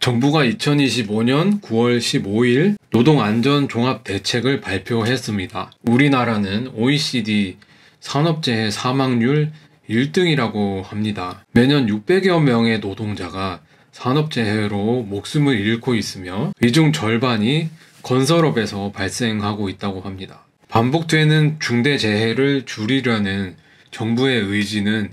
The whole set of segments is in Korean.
정부가 2025년 9월 15일 노동안전종합대책을 발표했습니다. 우리나라는 OECD 산업재해 사망률 1등이라고 합니다. 매년 600여 명의 노동자가 산업재해로 목숨을 잃고 있으며 이 중 절반이 건설업에서 발생하고 있다고 합니다. 반복되는 중대재해를 줄이려는 정부의 의지는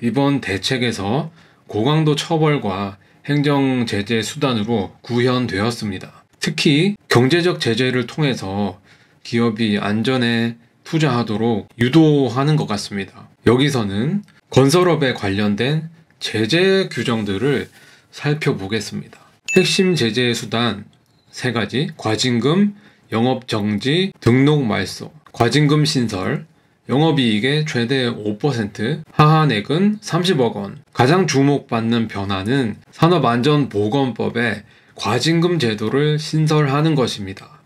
이번 대책에서 고강도 처벌과 행정 제재 수단으로 구현되었습니다. 특히 경제적 제재를 통해서 기업이 안전에 투자하도록 유도하는 것 같습니다. 여기서는 건설업에 관련된 제재 규정들을 살펴보겠습니다. 핵심 제재 수단 3가지, 과징금, 영업정지, 등록 말소, 과징금 신설, 영업이익의 최대 5%, 하한액은 30억 원. 가장 주목받는 변화는 산업안전보건법에 과징금 제도를 신설하는 것입니다.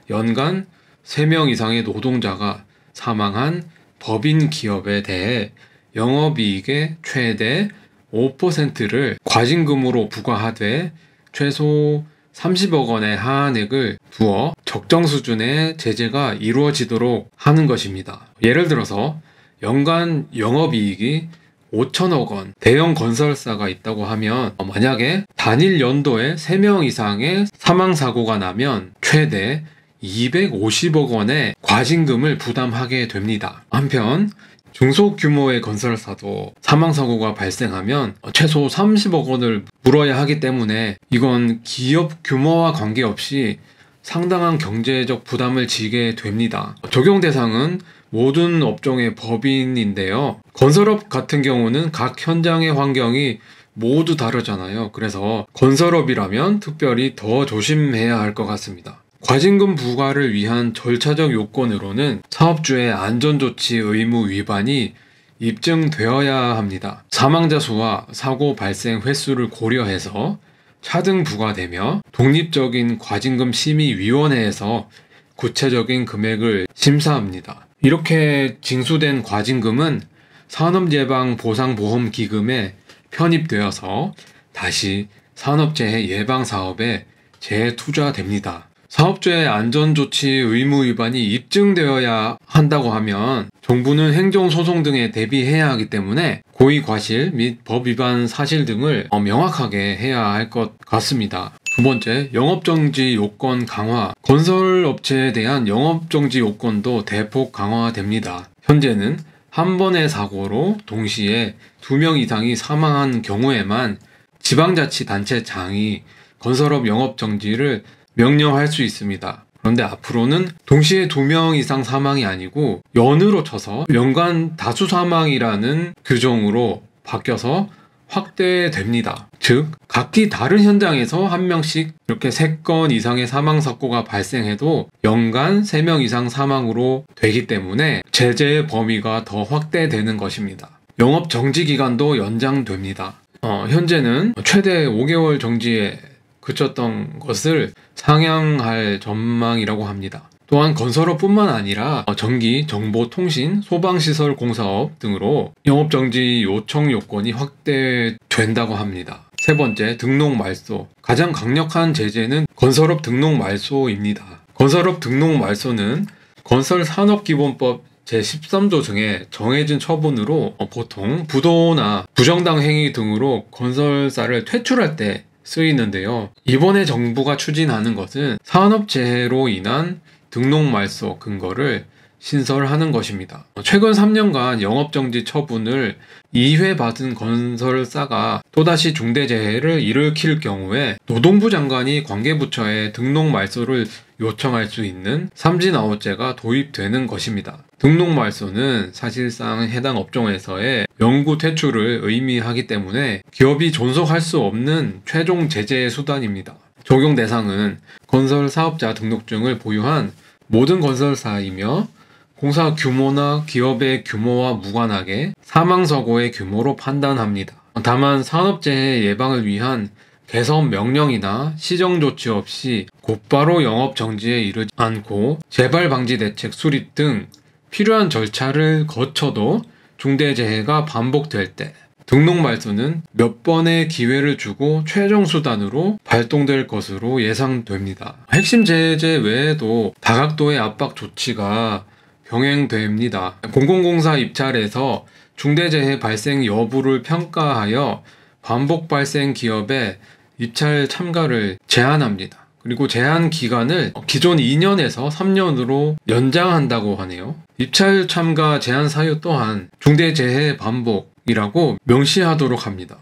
연간 3명 이상의 노동자가 사망한 법인 기업에 대해 영업이익의 최대 5%를 과징금으로 부과하되 최소 30억 원의 하한액을 두어 적정 수준의 제재가 이루어지도록 하는 것입니다. 예를 들어서 연간 영업이익이 5천억 원, 대형 건설사가 있다고 하면 만약에 단일 연도에 3명 이상의 사망사고가 나면 최대 250억 원의 과징금을 부담하게 됩니다. 한편 중소규모의 건설사도 사망사고가 발생하면 최소 30억 원을 물어야 하기 때문에 이건 기업 규모와 관계없이 상당한 경제적 부담을 지게 됩니다. 적용 대상은 모든 업종의 법인인데요. 건설업 같은 경우는 각 현장의 환경이 모두 다르잖아요. 그래서 건설업이라면 특별히 더 조심해야 할 것 같습니다. 과징금 부과를 위한 절차적 요건으로는 사업주의 안전조치 의무 위반이 입증되어야 합니다. 사망자 수와 사고 발생 횟수를 고려해서 차등 부과되며 독립적인 과징금 심의위원회에서 구체적인 금액을 심사합니다. 이렇게 징수된 과징금은 산업예방보상보험기금에 편입되어서 다시 산업재해 예방사업에 재투자됩니다. 사업주의 안전조치 의무 위반이 입증되어야 한다고 하면 정부는 행정소송 등에 대비해야 하기 때문에 고의과실 및 법위반 사실 등을 명확하게 해야 할 것 같습니다. 두 번째, 영업정지 요건 강화. 건설업체에 대한 영업정지 요건도 대폭 강화됩니다. 현재는 한 번의 사고로 동시에 2명 이상이 사망한 경우에만 지방자치단체장이 건설업 영업정지를 명령할 수 있습니다. 그런데 앞으로는 동시에 2명 이상 사망이 아니고 연으로 쳐서 연간 다수 사망이라는 규정으로 바뀌어서 확대됩니다. 즉, 각기 다른 현장에서 1명씩 이렇게 3건 이상의 사망사고가 발생해도 연간 3명 이상 사망으로 되기 때문에 제재의 범위가 더 확대되는 것입니다. 영업 정지 기간도 연장됩니다. 현재는 최대 5개월 정지에 그쳤던 것을 상향할 전망이라고 합니다. 또한 건설업뿐만 아니라 전기, 정보, 통신, 소방시설 공사업 등으로 영업정지 요청 요건이 확대된다고 합니다. 세 번째, 등록 말소. 가장 강력한 제재는 건설업 등록 말소입니다. 건설업 등록 말소는 건설산업기본법 제13조 등에 정해진 처분으로 보통 부도나 부정당 행위 등으로 건설사를 퇴출할 때 쓰이는데요. 이번에 정부가 추진하는 것은 산업재해로 인한 등록말소 근거를 신설하는 것입니다. 최근 3년간 영업정지 처분을 2회 받은 건설사가 또다시 중대재해를 일으킬 경우에 노동부 장관이 관계부처에 등록말소를 요청할 수 있는 삼진아웃제가 도입되는 것입니다. 등록말소는 사실상 해당 업종에서의 영구 퇴출을 의미하기 때문에 기업이 존속할 수 없는 최종 제재 수단입니다. 적용 대상은 건설 사업자 등록증을 보유한 모든 건설사이며 공사 규모나 기업의 규모와 무관하게 사망사고의 규모로 판단합니다. 다만 산업재해 예방을 위한 개선 명령이나 시정조치 없이 곧바로 영업정지에 이르지 않고 재발방지대책 수립 등 필요한 절차를 거쳐도 중대재해가 반복될 때 등록 말소는 몇 번의 기회를 주고 최종 수단으로 발동될 것으로 예상됩니다. 핵심 제재 외에도 다각도의 압박 조치가 병행됩니다. 공공공사 입찰에서 중대재해 발생 여부를 평가하여 반복 발생 기업의 입찰 참가를 제한합니다. 그리고 제한 기간을 기존 2년에서 3년으로 연장한다고 하네요. 입찰 참가 제한 사유 또한 중대재해 반복이라고 명시하도록 합니다.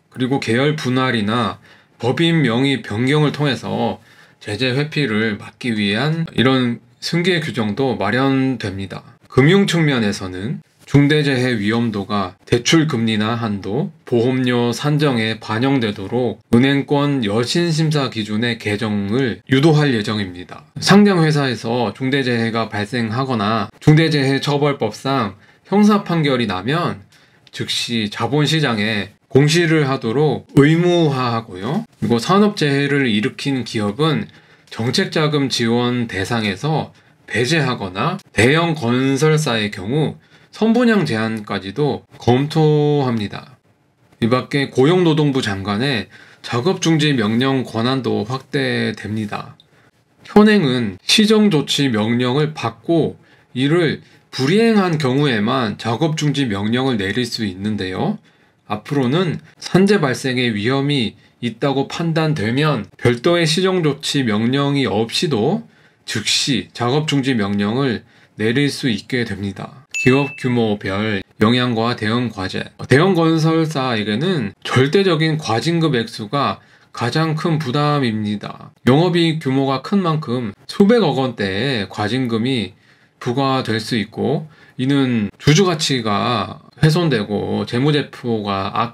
그리고 계열 분할이나 법인 명의 변경을 통해서 제재 회피를 막기 위한 이런 승계 규정도 마련됩니다. 금융 측면에서는 중대재해 위험도가 대출 금리나 한도, 보험료 산정에 반영되도록 은행권 여신심사 기준의 개정을 유도할 예정입니다. 상장회사에서 중대재해가 발생하거나 중대재해처벌법상 형사 판결이 나면 즉시 자본시장에 공시를 하도록 의무화하고요. 그리고 산업재해를 일으킨 기업은 정책자금 지원 대상에서 배제하거나 대형 건설사의 경우 선분양 제한까지도 검토합니다. 이 밖에 고용노동부 장관의 작업중지 명령 권한도 확대됩니다. 현행은 시정조치 명령을 받고 이를 불이행한 경우에만 작업중지 명령을 내릴 수 있는데요. 앞으로는 산재 발생의 위험이 있다고 판단되면 별도의 시정조치 명령이 없이도 즉시 작업중지 명령을 내릴 수 있게 됩니다. 기업 규모별 영향과 대응 과제. 대형 건설사에게는 절대적인 과징금 액수가 가장 큰 부담입니다. 영업이익 규모가 큰 만큼 수백억 원대의 과징금이 부과될 수 있고, 이는 주주가치가 훼손되고 재무제표가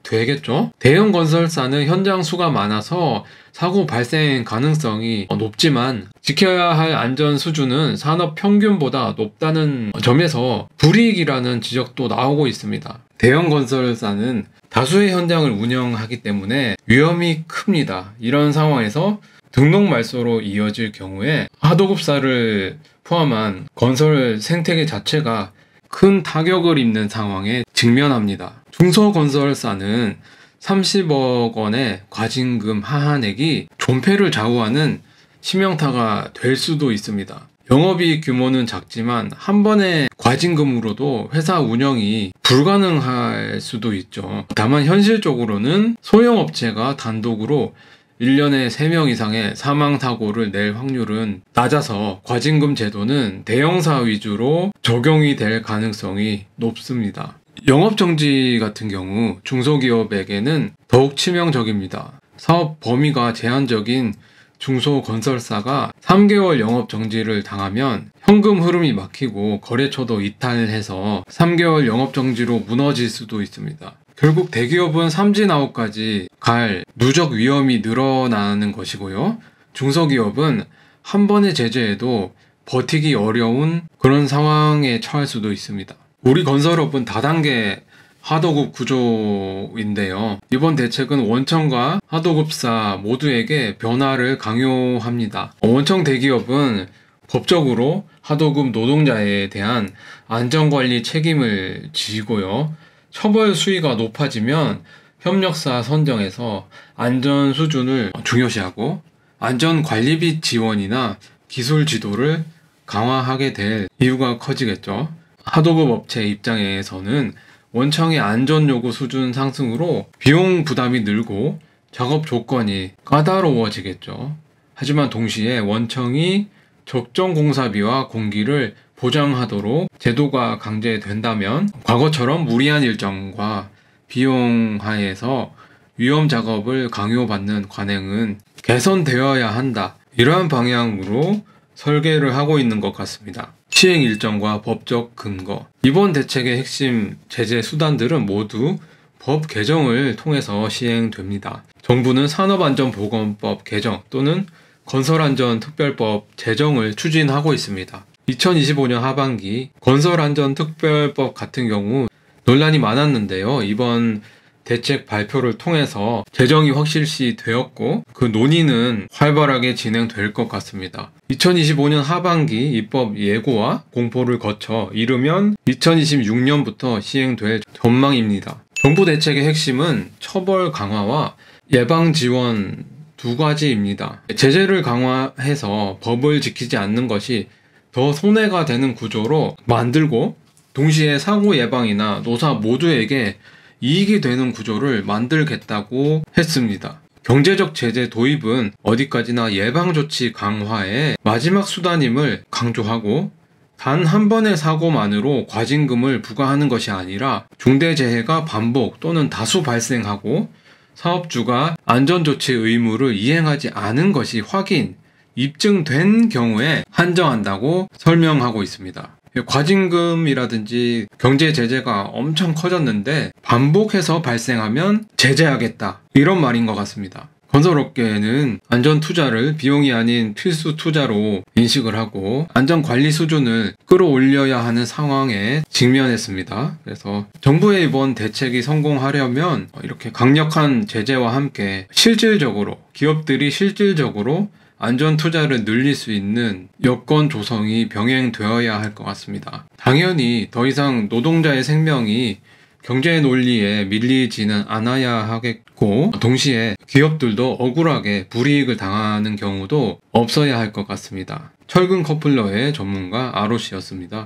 악화되겠죠. 대형 건설사는 현장 수가 많아서 사고 발생 가능성이 높지만 지켜야 할 안전 수준은 산업 평균보다 높다는 점에서 불이익이라는 지적도 나오고 있습니다. 대형 건설사는 다수의 현장을 운영하기 때문에 위험이 큽니다. 이런 상황에서 등록 말소로 이어질 경우에 하도급사를 포함한 건설 생태계 자체가 큰 타격을 입는 상황에 직면합니다. 중소건설사는 30억 원의 과징금 하한액이 존폐를 좌우하는 치명타가 될 수도 있습니다. 영업이익 규모는 작지만 한 번의 과징금으로도 회사 운영이 불가능할 수도 있죠. 다만 현실적으로는 소형업체가 단독으로 1년에 3명 이상의 사망사고를 낼 확률은 낮아서 과징금 제도는 대형사 위주로 적용이 될 가능성이 높습니다. 영업정지 같은 경우 중소기업에게는 더욱 치명적입니다. 사업 범위가 제한적인 중소건설사가 3개월 영업정지를 당하면 현금 흐름이 막히고 거래처도 이탈해서 3개월 영업정지로 무너질 수도 있습니다. 결국 대기업은 삼진아웃까지 갈 누적 위험이 늘어나는 것이고요. 중소기업은 한 번의 제재에도 버티기 어려운 그런 상황에 처할 수도 있습니다. 우리 건설업은 다단계 하도급 구조인데요. 이번 대책은 원청과 하도급사 모두에게 변화를 강요합니다. 원청 대기업은 법적으로 하도급 노동자에 대한 안전관리 책임을 지고요. 처벌 수위가 높아지면 협력사 선정에서 안전 수준을 중요시하고 안전관리비 지원이나 기술 지도를 강화하게 될 이유가 커지겠죠. 하도급 업체 입장에서는 원청의 안전 요구 수준 상승으로 비용 부담이 늘고 작업 조건이 까다로워지겠죠. 하지만 동시에 원청이 적정 공사비와 공기를 보장하도록 제도가 강제된다면 과거처럼 무리한 일정과 비용 하에서 위험 작업을 강요받는 관행은 개선되어야 한다. 이러한 방향으로 설계를 하고 있는 것 같습니다. 시행 일정과 법적 근거. 이번 대책의 핵심 제재 수단들은 모두 법 개정을 통해서 시행됩니다. 정부는 산업안전보건법 개정 또는 건설안전특별법 제정을 추진하고 있습니다. 2025년 하반기 건설안전특별법 같은 경우 논란이 많았는데요. 이번 대책 발표를 통해서 재정이 확실시 되었고 그 논의는 활발하게 진행될 것 같습니다. 2025년 하반기 입법 예고와 공포를 거쳐 이르면 2026년부터 시행될 전망입니다. 정부 대책의 핵심은 처벌 강화와 예방 지원 두 가지입니다. 제재를 강화해서 법을 지키지 않는 것이 더 손해가 되는 구조로 만들고 동시에 사고 예방이나 노사 모두에게 이익이 되는 구조를 만들겠다고 했습니다. 경제적 제재 도입은 어디까지나 예방조치 강화의 마지막 수단임을 강조하고 단 한 번의 사고만으로 과징금을 부과하는 것이 아니라 중대재해가 반복 또는 다수 발생하고 사업주가 안전조치 의무를 이행하지 않은 것이 확인, 입증된 경우에 한정한다고 설명하고 있습니다. 과징금이라든지 경제 제재가 엄청 커졌는데 반복해서 발생하면 제재하겠다 이런 말인 것 같습니다. 건설업계는 안전투자를 비용이 아닌 필수 투자로 인식을 하고 안전관리 수준을 끌어올려야 하는 상황에 직면했습니다. 그래서 정부의 이번 대책이 성공하려면 이렇게 강력한 제재와 함께 실질적으로 기업들이 실질적으로 안전 투자를 늘릴 수 있는 여건 조성이 병행되어야 할 것 같습니다. 당연히 더 이상 노동자의 생명이 경제 논리에 밀리지는 않아야 하겠고 동시에 기업들도 억울하게 불이익을 당하는 경우도 없어야 할 것 같습니다. 철근 커플러의 전문가 아로씨였습니다.